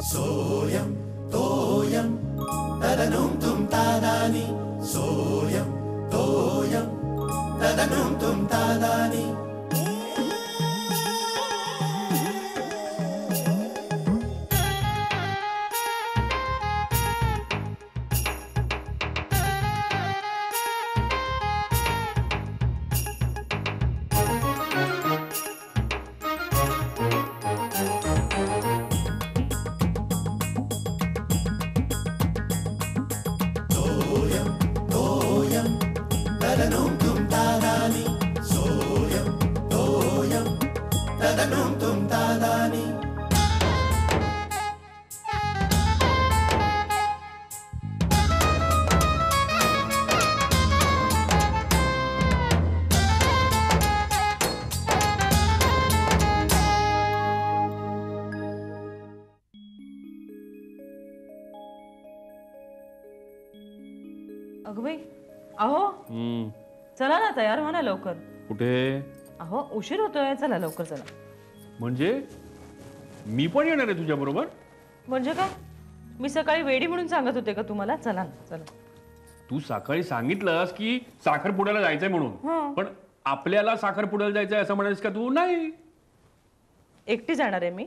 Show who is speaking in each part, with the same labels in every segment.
Speaker 1: सोयम तोयम तदनुम तुम तादानी सोयम तोयम तदनुम तुम तादानी
Speaker 2: अगबाई अहो चला ना तयार व्हा ना लवकर.
Speaker 3: कुठे?
Speaker 2: अहो उशीर होतोय चला लवकर चला.
Speaker 3: म्हणजे मी पण येणार आहे तुझ्या बरोबर?
Speaker 2: म्हणजे काय मी सकाळी वेडी म्हणून सांगत होते का तुम्हाला? चला ना चला.
Speaker 3: तू सकाळी सांगितलंस की साखरपुड्याला जायचंय म्हणून पण आपल्याला साखरपुड्याला जायचंय असं म्हणालीस का तू? नाही
Speaker 2: एकटी जाणार आहे मी.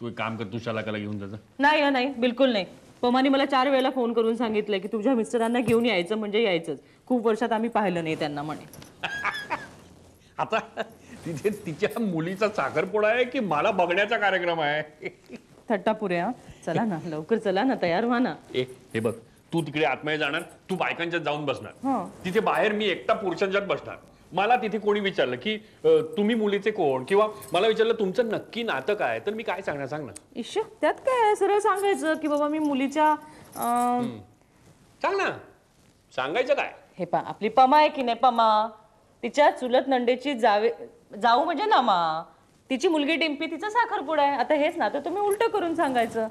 Speaker 3: तू एक काम कर तू शलाकाला घेऊन जा.
Speaker 2: नाही नाही बिलकुल नाही. पमानी मला 4 वेळेला फोन करून सांगितलंय की तुझ्या मिस्टरांना घेऊन यायचं म्हणजे यायचंच. खूप वर्षात आम्ही पाहिलं नाही त्यांना म्हणे.
Speaker 3: आता तिथे तिच्या मुलीचा साखरपुडा आहे की मला बघण्याचा कार्यक्रम आहे?
Speaker 2: थट्टा पुरे. चला ना लवकर चला ना तयार व्हा ना.
Speaker 3: हे बघ तू तिकडे आतमध्ये जाणार तू बायकांच्यात जाऊन बसणार. तिथे बाहेर मी एकटा पुरुषांच्यात बसणार. मला तिथे कोणी विचारलं की तुम्ही मुलीचे कोण किंवा मला विचारलं तुमचं नक्की नातं काय तर मी काय सांगणार सांग ना.
Speaker 2: इश्श त्यात काय सरळ सांगायचं की बाबा मी मुलीच्या
Speaker 3: सांग ना सांगायचं काय?
Speaker 2: हे पा आपली पमा आहे की नाही पमा तिच्या चुलत नंडेची जाऊ म्हणजे नामा. तिची मुलगी डिंपी तिचा साखरपुडा आहे. आता हेच ना तर तुम्ही उलट करून सांगायचं.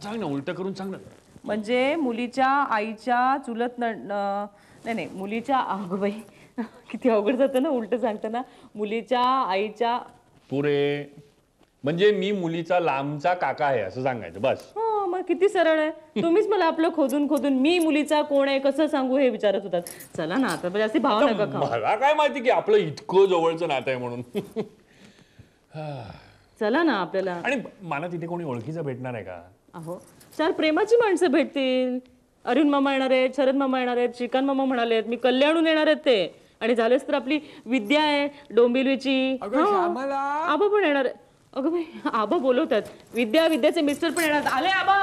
Speaker 3: सांग ना उलट करून सांग ना.
Speaker 2: म्हणजे मुलीच्या आईच्या चुलत नाही मुलीच्या अगोबाई किती अवघड जातं ना उलट सांगताना. मुलीच्या आईच्या
Speaker 3: पुरे म्हणजे मी मुलीचा लांबचा काका आहे असं सांगायचं बस.
Speaker 2: हो मग किती सरळ आहे. तुम्हीच मला आपलं खोदून खोदून मी मुलीचा कोण आहे कसं सांगू हे विचारत होतात. चला ना आता जास्ती भाव नका खाऊ.
Speaker 3: मला काय माहिती की आपलं इतकं जवळचं नातं आहे म्हणून.
Speaker 2: चला ना आपल्याला.
Speaker 3: आणि मला तिथे कोणी ओळखीचं भेटणार आहे का?
Speaker 2: अहो 4 प्रेमाची माणसं भेटतील. अरुण मामा येणार आहेत, शरद मामा येणार आहेत, श्रीकांत मामा म्हणालेत, मी कल्याणून येणार आहेत ते. आणि झालेच तर आपली विद्या आहे डोंबिवलीची. आबा पण येणार आहे. अगं बाई आबा बोलवतात. विद्याचे मिस्टर पण येणार. आले आबा.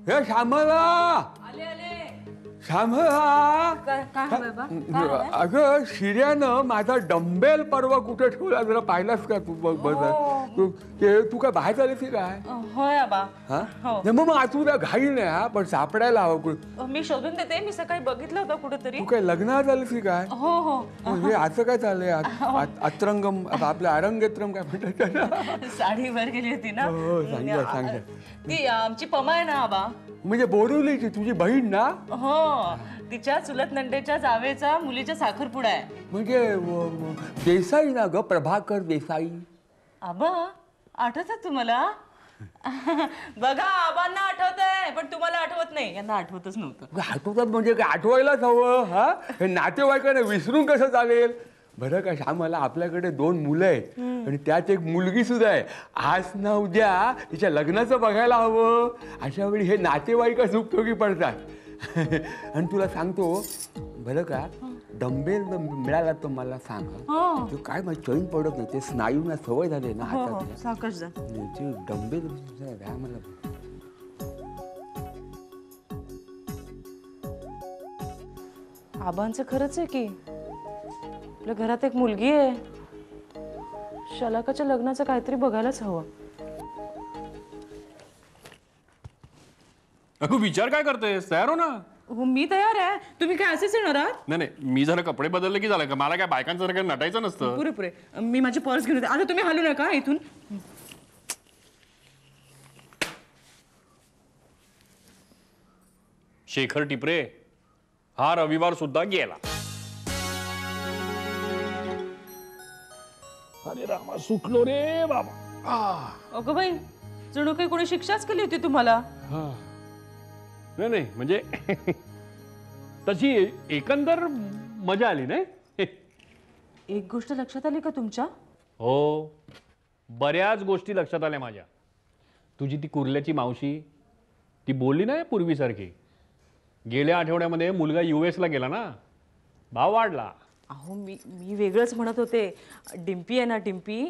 Speaker 4: हे श्यामला
Speaker 2: आले आले.
Speaker 4: श्यामला
Speaker 2: काय
Speaker 4: अगं शिर्यानं माझा डंबेल परवा कुठे ठेवला जरा पाहिलास का तू? बघ तू काय बाहेर आलीस की काय?
Speaker 2: होय आबा.
Speaker 4: नाही मग तू घाई नाही हा पण सापडायला हवं.
Speaker 2: मी शोधून देते. मी सकाळी बघितलं होतं कुठेतरी.
Speaker 4: तू काय लग्नात आलीस की काय?
Speaker 2: हो हो.
Speaker 4: म्हणजे असं काय चाललंय? अत्रंगम आपलं अरंगेत्रम काय म्हणतात?
Speaker 2: साडीवर गेली होती ना.
Speaker 4: सांग
Speaker 2: ती आमची पमा आहे ना आबा.
Speaker 4: म्हणजे बोरिवलीची तुझी बहीण ना?
Speaker 2: हो तिच्या चुलत नंडेच्या जावेचा मुलीच्या साखरपुडा आहे.
Speaker 4: म्हणजे देसाई ना ग प्रभाकर देसाई.
Speaker 2: आबा आठवतात तुम्हाला? बघा आबांना आठवतंय पण तुम्हाला आठवत नाही. यांना आठवतच नव्हतं.
Speaker 4: आठवतात म्हणजे काय? आठवायलाच हवं. हा हे नातेवाईकांना विसरून कसं चालेल? बरं का श्यामला आपल्याकडे 2 मुलं आहेत आणि त्यात एक मुलगी सुद्धा आहे. आज ना उद्या तिच्या लग्नाचं बघायला हवं. अशा वेळी हे नातेवाईक उपयोगी पडतात. आणि तुला सांगतो बरं का डंबेल मिळाला तर मला सांग. तू काय माझी चैन पडत नाही. ते स्नायूंना सवय झाली ना हातात. डंबेल मला
Speaker 2: आबांचं खरंच आहे की आपल्या घरात एक मुलगी आहे. शलाकाच्या लग्नाचं काहीतरी बघायलाच हवं.
Speaker 3: अगं विचार काय करतेस? तयार हो ना.
Speaker 2: हो मी तयार आहे. तुम्ही काय असेच येणार आहात?
Speaker 3: नाही मी जरा कपडे बदलले की झालं का? मला काय बायकांसारखं नटायचं नसतं.
Speaker 2: पुरे मी माझी पर्स घेऊन येते. आता तुम्ही हलू नका इथून.
Speaker 3: शेखर टिपरे हा रविवार सुद्धा गेला. अरे रामा सुटलो रे बाबा.
Speaker 2: अगं बाई, जणू काही कोणी शिक्षाच केली होती तुम्हाला.
Speaker 3: नाही नाही म्हणजे तशी एकंदर मजा आली नाही.
Speaker 2: एक गोष्ट लक्षात आली का तुमच्या?
Speaker 3: हो, बऱ्याच गोष्टी लक्षात आल्या माझ्या. तुझी ती कुर्ल्याची मावशी ती बोलली नाही पूर्वीसारखी. गेल्या आठवड्यामध्ये मुलगा US ला गेला ना, भाव वाढला.
Speaker 2: अहो मी वेगळंच म्हणत होते. डिम्पी आहे ना, डिम्पी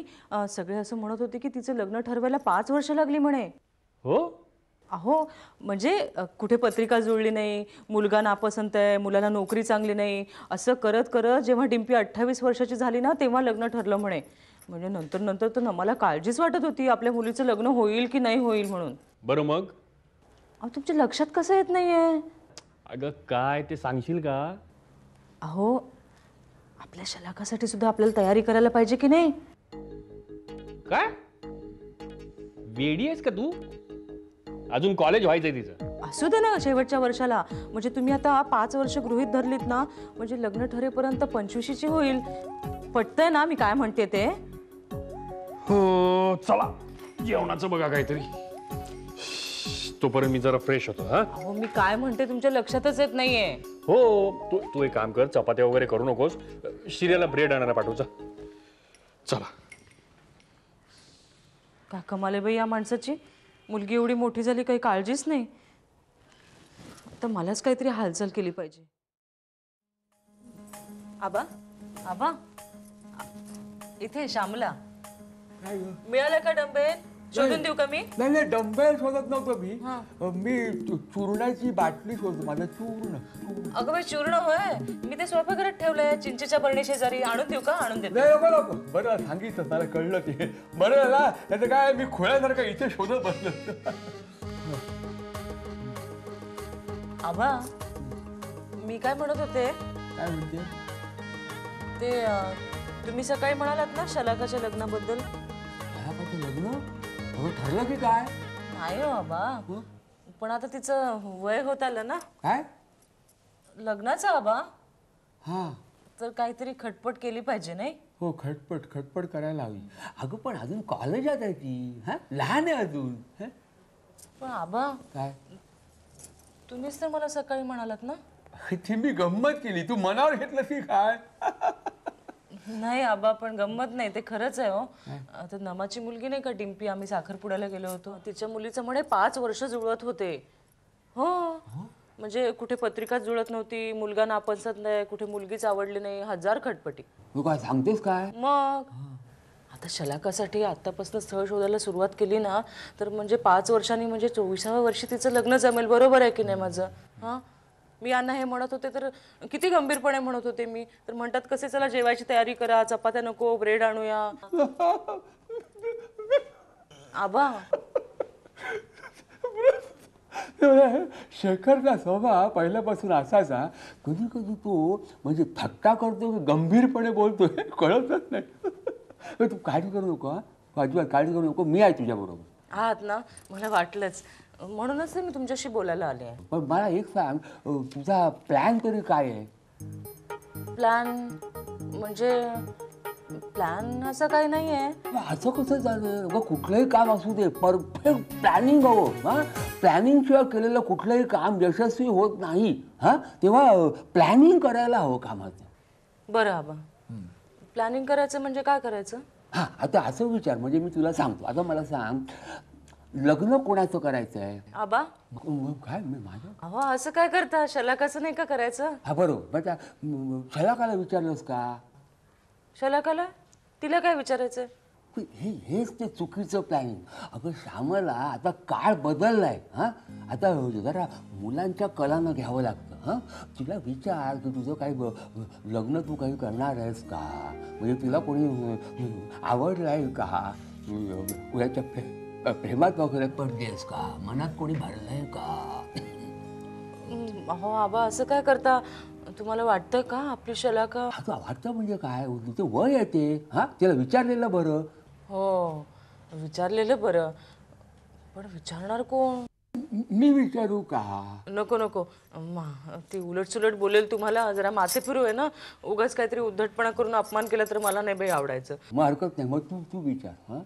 Speaker 2: सगळे असं म्हणत होते की तिचं लग्न ठरवायला 5 वर्ष लागली म्हणे.
Speaker 3: हो,
Speaker 2: अहो म्हणजे कुठे पत्रिका जुळली नाही, मुलगा नापसंत आहे, मुलाला नोकरी चांगली नाही, असं करत करत जेव्हा डिम्पी 28 वर्षाची झाली ना तेव्हा लग्न ठरलं म्हणे. म्हणजे नंतर नंतर तर मला काळजीच वाटत होती आपल्या मुलीचं लग्न होईल की नाही होईल म्हणून.
Speaker 3: बरं मग?
Speaker 2: अहो तुमच्या लक्षात कसं येत नाहीये?
Speaker 3: अगं काय ते सांगशील का?
Speaker 2: अहो आपल्या शलाकासाठी सुद्धा आपल्याला तयारी करायला पाहिजे की नाही?
Speaker 3: काय वेडी आहेस का तू? अजून कॉलेज व्हायचंय तिचं.
Speaker 2: असू दे ना शेवटच्या वर्षाला. म्हणजे तुम्ही आता 5 वर्ष गृहीत धरलीत ना, म्हणजे लग्न ठरेपर्यंत 25ची होईल. पटतंय ना मी काय म्हणते ते?
Speaker 3: हो, चला जेवणाचं बघा काहीतरी. तोपर्यंत मी जरा फ्रेश होतो. हा,
Speaker 2: अहो मी काय म्हणते तुमच्या लक्षातच येत नाहीये.
Speaker 3: हो, तू एक काम कर, चपात्या वगैरे करू नकोस. शिर्याला ब्रेड आणायला पाठवचा. चला.
Speaker 2: काय कमाल आहे बाई या माणसाची. मुलगी एवढी मोठी झाली, काही काळजीच नाही. आता मलाच काहीतरी हालचाल केली पाहिजे. आबा आबा, इथे श्यामला मिळालं का डंबेल? शोधून देऊ का मी?
Speaker 4: नाही नाही, डंबेल शोधत नव्हतो मी चूर्णाची बाटली शोधतो. माझं चूर्ण.
Speaker 2: अगं बाई चूर्ण होय? मी ते स्वयंपाकघरात ठेवलंय चिंचेच्या बरणी शेजारी. आणून देऊ का? आणून देते.
Speaker 4: नाही नको. बरं सांगितलं, मला कळलं ते. बरं झाला. त्याचं काय, मी खोळ्यासारखं इथे शोधत बसलो.
Speaker 2: आबा मी काय म्हणत होते,
Speaker 4: काय म्हणते?
Speaker 2: ते तुम्ही सकाळी म्हणालात ना शलाकाच्या लग्नाबद्दल.
Speaker 4: लग्न ठरलं की काय?
Speaker 2: नाही हो आबा, पण आता तिचं वय होत आलं ना
Speaker 4: काय
Speaker 2: लग्नाचं आबा.
Speaker 4: हा,
Speaker 2: तर काहीतरी खटपट केली पाहिजे नाही?
Speaker 4: हो, खटपट करायला हवी. अगं पण अजून कॉलेजात आहे ती. हा, लहान आहे अजून.
Speaker 2: पण आबा
Speaker 4: काय?
Speaker 2: तुम्हीच तर मला सकाळी म्हणालात ना.
Speaker 4: ती मी गंमत केली, तू मनावर घेतलं की काय?
Speaker 2: नाही आबा, पण गंमत नाही, ते खरंच आहे हो. आता नमाची मुलगी नाही का डिम्पी, आम्ही साखरपुड्याला गेलो होतो, तिच्या मुलीचं म्हणे 5 वर्ष जुळत होते. हो, म्हणजे कुठे पत्रिका जुळत नव्हती, मुलगा नापसंत नाही, कुठे मुलगीच आवडली नाही, 1000 खटपटी.
Speaker 4: तू काय सांगतेस काय?
Speaker 2: मग आता शलाकासाठी आतापासून स्थळ शोधायला सुरुवात केली ना, तर म्हणजे 5 वर्षांनी म्हणजे 24व्या वर्षी तिचं लग्न जमेल. बरोबर आहे की नाही माझं? हा, मी यांना हे म्हणत होते तर किती गंभीरपणे म्हणत होते मी. तर म्हणतात कसे, चला जेवायची तयारी करा, चपात्या नको, ब्रेड आणूया. आबा
Speaker 4: शेखरचा स्वभाव पहिल्यापासून असायचा. कधी कधी तो म्हणजे थट्टा करतो, गंभीरपणे बोलतोय, कळतच नाही. तू काळजी करू नको. अजिबात काळजी करू नको, मी आहे तुझ्या बरोबर.
Speaker 2: आहात ना? मला वाटलंच, म्हणूनच मी तुमच्याशी बोलायला आले आहे.
Speaker 4: पण मला एक सांग, तुझा प्लॅन तरी काय आहे?
Speaker 2: प्लॅन म्हणजे प्लॅन असं काही नाही आहे.
Speaker 4: असं कसं झालं? कुठलंही काम असू दे, परफेक्ट प्लॅनिंग हवं. हा, प्लॅनिंग शिवाय केलेलं कुठलंही काम यशस्वी होत नाही. हा, तेव्हा प्लॅनिंग करायला हवं कामाचं.
Speaker 2: बरं आबा, प्लॅनिंग करायचं म्हणजे काय करायचं?
Speaker 4: हा, आता असं विचार, म्हणजे मी तुला सांगतो. आता मला सांग, लग्न कोणाचं करायचं आहे?
Speaker 2: आबा
Speaker 4: काय माझं?
Speaker 2: अहो असं काय करता, शलाकाचं नाही का करायचं?
Speaker 4: हा बरोबर. त्या शलाकाला विचारलंस का?
Speaker 2: शलाकाला? तिला काय विचारायचं?
Speaker 4: हेच ते चुकीचं प्लॅनिंग. अगं श्यामला, आता काळ बदललाय. हा, आता जरा मुलांच्या कलानं घ्यावं लागतं. हा, तिला विचार की तुझं काही लग्न तू काही करणार आहेस का, म्हणजे तुला कोणी आवडलं आहे का, कुणाच्या प्रेमात वगैरे पडलीस का, मनात कोणी भरलंय का?
Speaker 2: हो आबा, असं काय करता? तुम्हाला वाटतं का आपली शलाका?
Speaker 4: आता वाटतं म्हणजे काय, तिचं वय आहे ते. हा, तिला विचारलेलं बरं.
Speaker 2: हो, विचारलेलं बरं, पण विचारणार कोण?
Speaker 4: मी विचारू का?
Speaker 2: नको नको ती उलट सुलट बोलेल तुम्हाला. जरा माथे फिरू आहे ना. उगाच काहीतरी उद्धटपणा करून अपमान केला तर मला नाही बाई आवडायचं.
Speaker 4: मग हरकत नाही, मग तू विचार. हा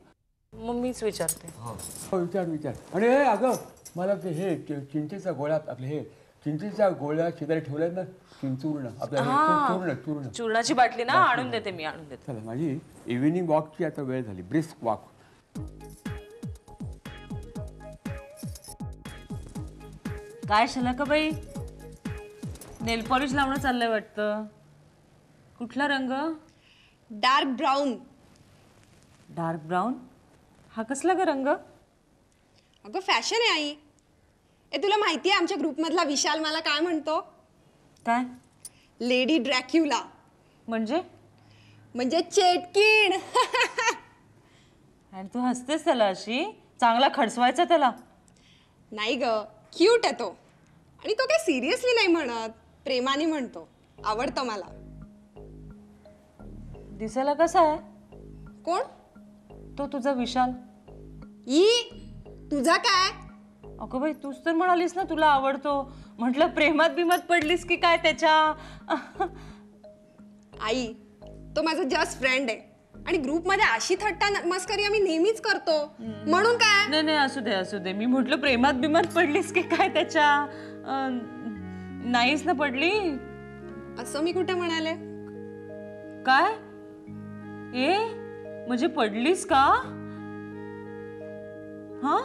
Speaker 2: मग मीच विचारते.
Speaker 4: हो विचार. आणि हे अगं मला ते हे चिंचेचा गोळ्या आपले हे चिंचेच्या गोळ्या शेजारी ठेवल्यात ना, चिंचूर्ण आपल्या चूर्ण.
Speaker 2: चूर्णाची बाटली ना आणून देते मी, आणून देते.
Speaker 4: चला माझी इव्हिनिंग वॉकची आता वेळ झाली, ब्रिस्क वॉक.
Speaker 2: काय शलाका बाई, नेल पॉलिश लावणं चाललंय वाटतं. कुठला रंग?
Speaker 5: Dark brown.
Speaker 2: Dark brown? हा कसला ग रंग?
Speaker 5: अगं फॅशन आहे आई. तुला माहिती आहे आमच्या ग्रुपमधला विशाल मला काय म्हणतो?
Speaker 2: काय
Speaker 5: लेडी ड्रॅक्युला.
Speaker 2: म्हणजे
Speaker 5: चेटकीण.
Speaker 2: आणि तू हसतेस त्याला अशी? चांगला खडसवायचा त्याला.
Speaker 5: नाही ग, क्यूट आहे तो. आणि तो काय सिरियसली नाही म्हणत, प्रेमाने म्हणतो. आवडतं मला.
Speaker 2: दिसायला कसा आहे?
Speaker 5: कोण?
Speaker 2: तो तुझा विशाल.
Speaker 5: तुझा काय?
Speaker 2: अगं बाई तूच तर म्हणालीस ना तुला आवडतो. म्हटलं प्रेमात बिमात पडलीस की काय त्याच्या?
Speaker 5: आई, तो माझा जस्ट फ्रेंड आहे. आणि ग्रुपमध्ये अशी थट्टा मस्करी आम्ही नेहमीच करतो. म्हणून काय?
Speaker 2: नाही असू दे. मी म्हटलं प्रेमात बिमात पडलीस की काय त्याच्या? नाहीच ना पडली.
Speaker 5: असं मी कुठे म्हणाले?
Speaker 2: काय म्हणजे पडलीस का? हा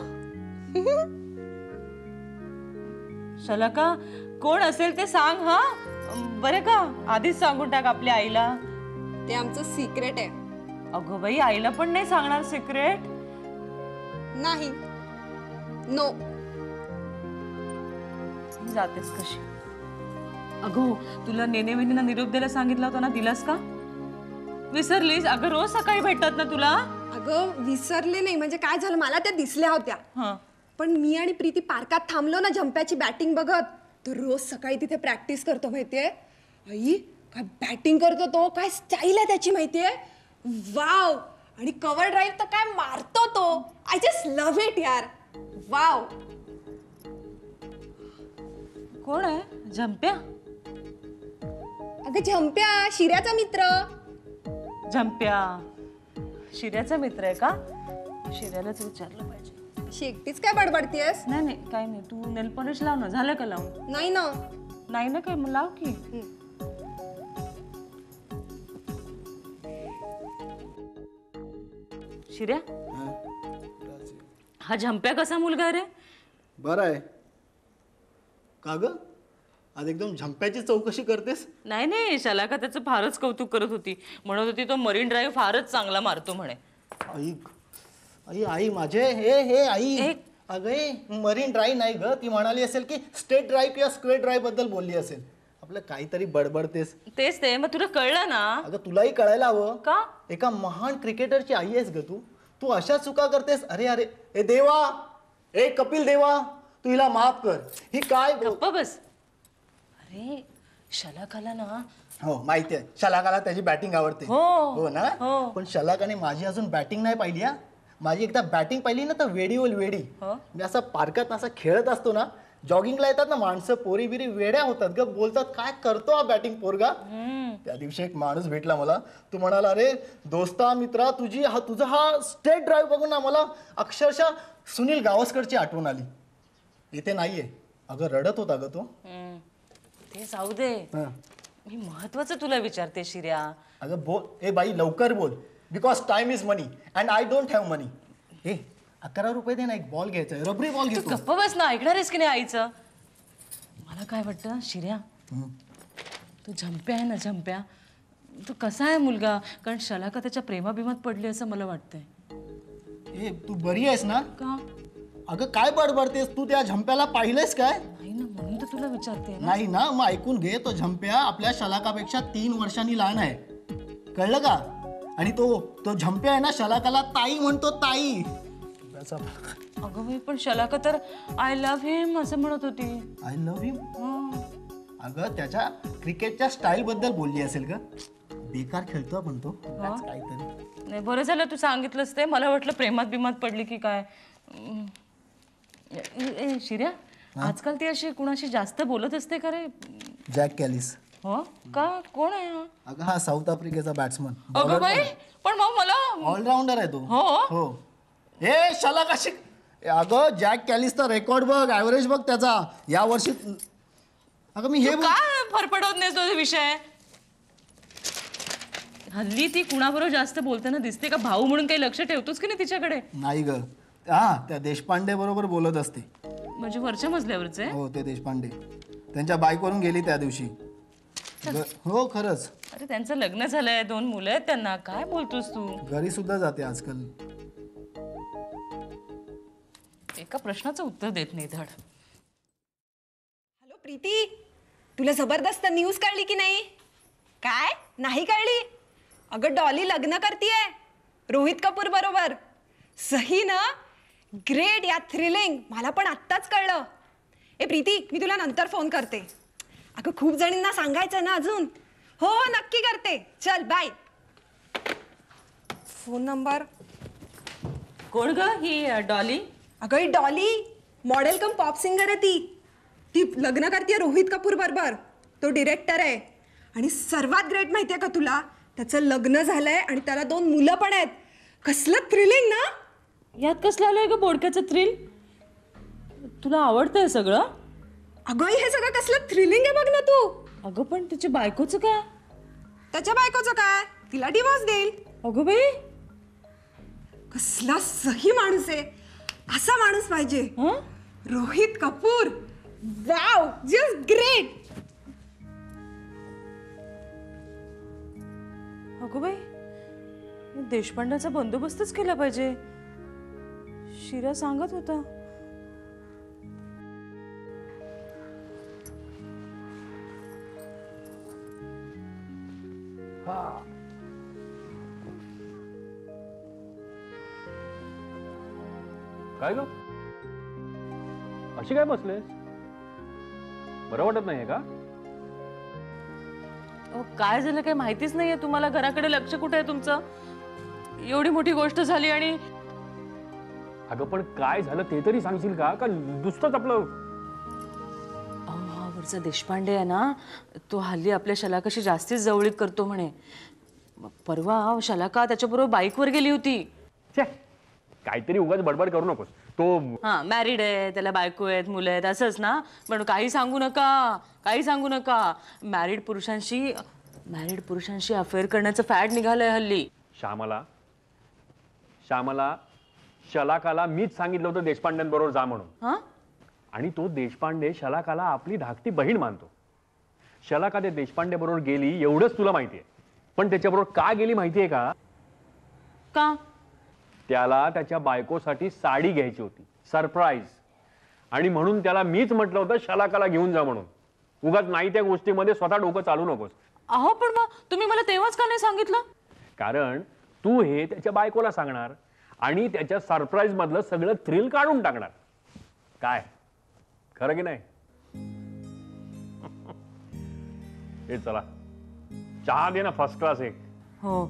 Speaker 2: शलाका, कोण असेल ते सांग हा बरे का. आधीच सांगून टाक आपल्या आईला.
Speaker 5: ते आमचं सिक्रेट आहे.
Speaker 2: अगं बाई आईला पण नाही सांगणार सिक्रेट?
Speaker 5: नाही. नो.
Speaker 2: जातेस कशी? अगो तुला नेनेविनीना निरोप द्यायला सांगितला होता ना, दिलास का? विसरलीस? अगं रोज सकाळी भेटतात ना तुला.
Speaker 5: अगं विसरले नाही म्हणजे काय झालं, मला त्या दिसल्या होत्या. पण मी आणि प्रीती पार्कात थांबलो ना झंप्याची बॅटिंग बघत, तर रोज सकाळी तिथे प्रॅक्टिस करतो. माहितीये आई, काय बॅटिंग करतो तो, काय स्टाईल आहे त्याची माहितीये. वाव. आणि कव्हर ड्राईव्ह तर काय मारतो तो. आय जस्ट लव्ह इट यार. वाव.
Speaker 2: कोण आहे? झंप्या?
Speaker 5: अगं झंप्या, शिर्याचा मित्र.
Speaker 2: झंप्या शिर्याचा मित्र आहे का? शिर्यालाच विचारलं पाहिजे.
Speaker 5: अशी एकटीच काय बडबडतीयस?
Speaker 2: नाही काय नाही. तू नेल पॉलिश लाव ना. झालं का लावून?
Speaker 5: नाही ना.
Speaker 2: नाही ना काय, मग लाव की. शिर्या, हा झंप्या कसा मुलगा रे?
Speaker 6: बरं आहे का ग? आज एकदम झंप्याची चौकशी करतेस?
Speaker 2: नाही शलाका त्याचं फारच कौतुक करत होती. म्हणत होती तो मरीन ड्राईव्ह फारच चांगला मारतो म्हणे.
Speaker 6: आई आई आई माझे हे आई. अगं मरीन ड्राईव्ह नाही ग, ती म्हणाली असेल की स्टेट ड्राईव्ह किंवा स्क्वेअर ड्राईव्ह बद्दल बोलली असेल. आपलं काहीतरी बडबडतेस.
Speaker 2: तेच ते. मग तुला कळलं ना?
Speaker 6: अगं तुलाही कळायला हवं
Speaker 2: का?
Speaker 6: एका महान क्रिकेटरची आई आहेस ग तू अशा चुका करतेस. अरे ए देवा, ए कपिल देवा, तू हिला माफ कर. ही काय
Speaker 2: गप्पा बस. अरे शलाकाला ना.
Speaker 6: हो माहिती आहे, शलाकाला त्याची बॅटिंग आवडते. हो ना. पण शलाकाने माझी अजून बॅटिंग नाही पाहिली. हा, माझी एकदा बॅटिंग पाहिली ना तर वेडी होईल वेडी. मी असं पार्कात असं खेळत असतो ना, जॉगिंगला येतात ना माणसं, पोरी बिरी वेड्या होतात ग, बोलतात काय करतो हा बॅटिंग पोरगा. त्या दिवशी एक माणूस भेटला मला. तू म्हणाला, अरे दोस्ता मित्रा, तुझा हा स्टेट ड्राईव्ह बघून ना मला अक्षरशः सुनील गावस्करची आठवण आली. इथे नाहीये. अगं रडत होता ग तो.
Speaker 2: ते जाऊ दे. मी महत्वाचं तुला विचारते शिर्या.
Speaker 6: अगं बोल. ए बाई लवकर बोल. Because time is money and I don't have money. 11 रुपये दे ना, एक बॉल घ्यायचा, रबरी बॉल घेतो.
Speaker 2: गप्प बस ना, ऐकणार आहेस की नाही आईचं? मला काय वाटतं शिर्या, तू झंप्या आहे ना, झंप्या तू कसा आहे मुलगा? कारण शलाका त्याच्या प्रेमाभिमात पडली असं मला वाटतंय.
Speaker 6: तू बरी आहेस ना?
Speaker 2: का?
Speaker 6: अगं काय बडबडतेस तू? त्या झंप्याला पाहिलंयस काय?
Speaker 2: नाही ना, म्हणून तर तुला विचारते.
Speaker 6: नाही ना, मग ऐकून घे. तो झंप्या आपल्या शलाकापेक्षा 3 वर्षांनी लहान आहे, कळलं का? आणि तो झंप्या आहे ना, शलाकाला ताई म्हणतो, ताई.
Speaker 2: अगं बाई, पण शलाका तर आय लव्ह हिम असं म्हणत होती.
Speaker 6: आय लव्ह हिम? अगं त्याच्या क्रिकेटच्या स्टाईल बद्दल बोलली असेल का? बेकार खेळतो आपण तो काहीतरी.
Speaker 2: नाही बरं झालं तू सांगितलंस ते. मला वाटलं प्रेमात बिमात पडली की काय. शिर्या आजकाल ती अशी कुणाशी जास्त बोलत असते का रे?
Speaker 6: Jack Kallis.
Speaker 2: हो का? कोण आहे हा?
Speaker 6: अगं हा साऊथ आफ्रिकेचा बॅट्समन,
Speaker 2: अगं बाई, पण मग मला
Speaker 6: ऑलराऊंडर आहे तो.
Speaker 2: हो
Speaker 6: हो. हे शाला कशी, अगं जॅक कॅलिसचा रेकॉर्ड बघ, ॲव्हरेज बघ त्याचा या वर्षी. अगं मी हे
Speaker 2: काय फरफडवत नाही तो विषय. हल्ली ती कुणाबरोबर जास्त बोलताना दिसते का? भाऊ म्हणून काही लक्ष ठेवतोस की नाही तिच्याकडे?
Speaker 6: नाही ग, हा त्या देशपांडे बरोबर बोलत असते.
Speaker 2: म्हणजे वरच्या मजल्यावरचे?
Speaker 6: हो ते देशपांडे त्यांच्या बाईकवरून गेली त्या दिवशी. हो खरंच.
Speaker 2: अरे त्यांचं लग्न झालंय, 2 मुलं आहेत त्यांना, काय बोलतोस तू?
Speaker 6: घरी सुद्धा जाते आजकाल.
Speaker 2: एका प्रश्नाचं उत्तर देत नाही धड.
Speaker 5: हॅलो प्रीती, तुला जबरदस्त न्यूज कळली की नाही? काय नाही कळली? अगं डॉली लग्न करतीये रोहित कपूर बरोबर. सही ना? ग्रेट या, थ्रिलिंग. मला पण आत्ताच कळलं. ए प्रीती, मी तुला नंतर फोन करते. अगं खूप जणींना सांगायचं ना अजून. हो हो नक्की करते. चल बाय. Phone number.
Speaker 2: कोण ग ही डॉली?
Speaker 5: अगं ही डॉली मॉडेल कम पॉप सिंगर आहे ती. ती लग्न करते रोहित कपूर बरोबर. तो डिरेक्टर आहे. आणि सर्वात ग्रेट माहितीये का तुला, त्याचं लग्न झालंय आणि त्याला 2 मुलं पण आहेत. कसलं थ्रिलिंग ना.
Speaker 2: यात कसलं आलंय ग बोडक्याचं थ्रिल? तुला आवडतंय सगळं?
Speaker 5: अगं हे सगळं कसलं थ्रिलिंग आहे बघ ना तू.
Speaker 2: अगं पण तिच्या बायकोचं काय?
Speaker 5: त्याच्या बायकोचं काय? तिला डिवोर्स देईल.
Speaker 2: अगं बाई,
Speaker 5: कसला सही माणूस आहे. असा माणूस पाहिजे.
Speaker 2: हं?
Speaker 5: Rohit Kapoor. Wow, just great.
Speaker 2: अगं बाई, देशपांड्याचा बंदोबस्तच केला पाहिजे. शिरा सांगत होता.
Speaker 3: काय ग अशी काय बसलेस? बरं वाटत नाहीये का?
Speaker 2: काय झालं काही माहितीच नाहीये तुम्हाला. घराकडे लक्ष कुठे आहे तुमचं? एवढी मोठी गोष्ट झाली आणि
Speaker 3: अगं पण काय झालं ते तरी सांगशील का? का नुसतंच आपलं?
Speaker 2: हा वरचा देशपांडे आहे ना, तो हल्ली आपल्या शलाकाशी जास्तीच जवळीक करतो म्हणे. परवा शलाका त्याच्याबरोबर बाईकवर गेली होती.
Speaker 3: काहीतरी उगाच बडबड करू नकोस. तो
Speaker 2: हा मॅरिड आहे, त्याला बायको आहेत, मुलं आहेत, असंच ना. पण काही सांगू नका, काही सांगू नका. मॅरिड पुरुषांशी अफेअर करण्याचं फॅड निघालंय हल्ली. श्यामला शलाकाला मीच सांगितलं होतं देशपांड्यांबरोबर जा म्हणून. हा,
Speaker 3: आणि तो देशपांडे शलाकाला आपली धाकटी बहीण मानतो. शलाका ते देशपांडे बरोबर गेली एवढंच तुला माहितीये. पण त्याच्याबरोबर का गेली माहितीये का?
Speaker 2: का?
Speaker 3: त्याला त्याच्या बायकोसाठी साडी घ्यायची होती, सरप्राईज. आणि म्हणून त्याला मीच म्हटलं होतं शलाकाला घेऊन जा म्हणून. उगाच नाही त्या गोष्टीमध्ये स्वतः डोकं चालू नकोस.
Speaker 2: अहो पण मग तुम्ही मला तेव्हाच का नाही सांगितलं?
Speaker 3: कारण तू हे त्याच्या बायकोला सांगणार आणि त्याच्या सरप्राईज मधलं सगळं थ्रिल काढून टाकणार. काय खरं की नाही? हे चला चहा दे ना फर्स्ट क्लास एक.
Speaker 2: हो,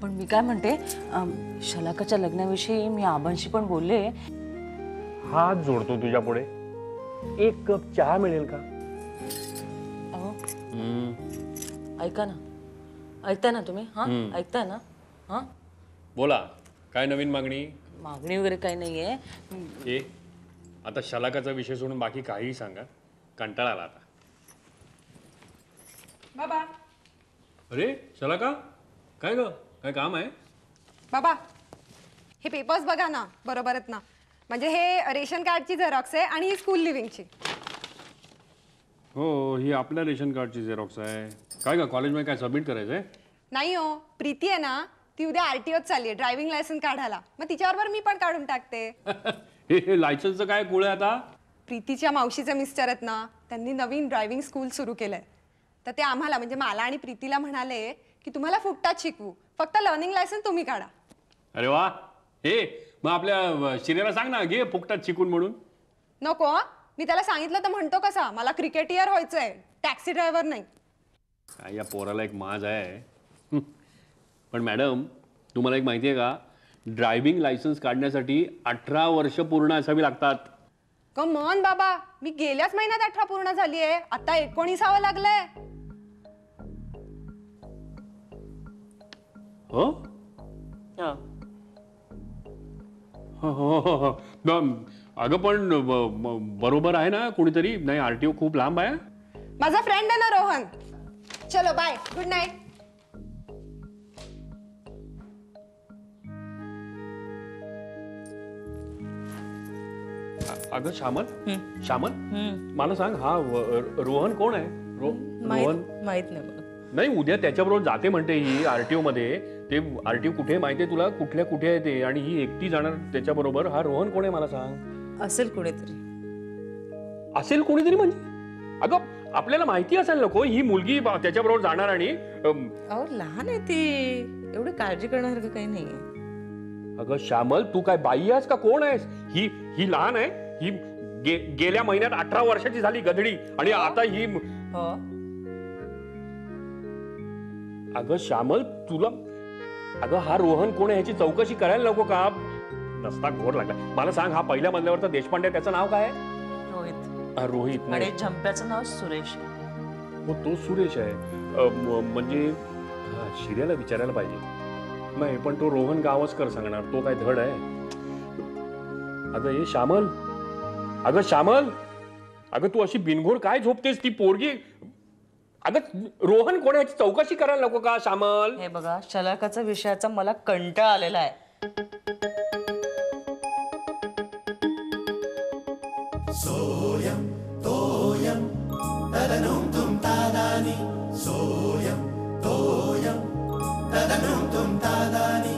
Speaker 2: पण मी काय म्हणते, शलाकाच्या लग्नाविषयी मी आबांशी पण बोलले.
Speaker 3: हात जोडतो तुझ्या पुढे. 1 कप चहा मिळेल का?
Speaker 2: अहो ऐका ना, ऐकता ना तुम्ही? हा ऐकता ना? हा
Speaker 3: बोला, काय नवीन मागणी?
Speaker 2: मागणी वगैरे काही नाहीये.
Speaker 3: ए आता शलाकाचा विषय सोडून बाकी काहीही सांगा. कंटाळा आला आता.
Speaker 5: बाबा.
Speaker 3: अरे शलाका, काय ग, काय काम आहे?
Speaker 5: बाबा हे पेपर्स बघा ना, बरोबर आहेत ना? म्हणजे हे रेशन कार्डची झेरॉक्स आहे आणि ही स्कूल लिव्हिंगची.
Speaker 3: हो, ही आपल्या रेशन कार्डची झेरॉक्स आहे. काय ग कॉलेजमध्ये काय सबमिट करायचंय?
Speaker 5: नाही हो, प्रीती आहे ना, ती उद्या RTOत चालली आहे ड्रायव्हिंग लायसन्स काढायला. मग तिच्याबरोबर मी पण काढून टाकते.
Speaker 3: हे लायसन्सचं काय कुळे आता?
Speaker 5: प्रीतीच्या मावशीचे मिस्टर आहेत ना, त्यांनी नवीन ड्रायव्हिंग स्कूल सुरू केलंय. तर ते आम्हाला म्हणजे मला आणि प्रीतीला म्हणाले की तुम्हाला फुकटात शिकवू, फक्त लर्निंग लायसन्स तुम्ही काढा.
Speaker 3: अरे वा. हे मग आपल्या शिरेला सांग ना, घे फुकटात शिकून म्हणून.
Speaker 5: नको, मी त्याला सांगितलं तर म्हणतो कसा, मला क्रिकेटियर व्हायचंय, टॅक्सी ड्रायव्हर नाही.
Speaker 3: काय या पोराला एक माज आहे. पण मॅडम तुम्हाला एक माहिती आहे का, ड्रायव्हिंग लायसन्स काढण्यासाठी 18 वर्ष पूर्ण असावी लागतात.
Speaker 5: कम ऑन बाबा, मी गेल्याच महिन्यात 18 पूर्ण झालीये, आता 19 लागलंय.
Speaker 3: हो
Speaker 2: हा.
Speaker 3: अगं पण बरोबर आहे ना कोणीतरी? नाही आरटीओ खूप लांब आहे.
Speaker 5: माझा फ्रेंड आहे ना रोहन. चलो बाय, गुड नाईट.
Speaker 3: अगं श्यामल, श्यामल मला सांग, हा रोहन कोण आहे? रोहन
Speaker 2: माहित नाही मला.
Speaker 3: नाही, उद्या त्याच्याबरोबर जाते म्हणते ही आरटीओ मध्ये. ते आरटीओ कुठे माहितीये तुला? कुठल्या कुठे आहे ते? आणि ही एकटी जाणार त्याच्याबरोबर. हा रोहन कोण आहे मला सांग.
Speaker 2: असेल कोणीतरी.
Speaker 3: असेल कोणीतरी म्हणजे? अगं आपल्याला माहिती असेल नको ही मुलगी त्याच्याबरोबर जाणार. आणि
Speaker 2: अहो लहान आहे ती, एवढी काळजी करण्यासारखं काही नाहीये.
Speaker 3: अगं श्यामल, तू काय बाई आहेस का कोण आहेस? ही लहान आहे. ही गेल्या महिन्यात 18 वर्षाची झाली गधडी. आणि आता ही अगं श्यामल तुला, अगं हा रोहन कोण आहे ह्याची चौकशी करायला नको का? नसता घोर लागला. मला सांग, हा पहिल्या मजल्यावरचा देशपांडे, त्याचं नाव काय?
Speaker 2: रोहित.
Speaker 3: रोहित.
Speaker 2: आणि झंप्याचं नाव सुरेश.
Speaker 3: हो तो सुरेश आहे. म्हणजे शिर्याला विचारायला पाहिजे. नाही पण तो रोहन गावस्कर सांगणार. तो काय धड आहे? अगं हे श्यामल, अगं श्यामल, अगं तू अशी बिनघोर काय झोपतेस? ती पोरगी, अगं रोहन कोण आहे चौकशी करायला नको का श्यामल?
Speaker 2: हे बघा, शलाकाचा विषयाचा मला कंटाळा आलेला आहे.
Speaker 1: सोयम तोयम तदनुम तुम तादानी. सोयम तोयम तदनुम तुम तादानी.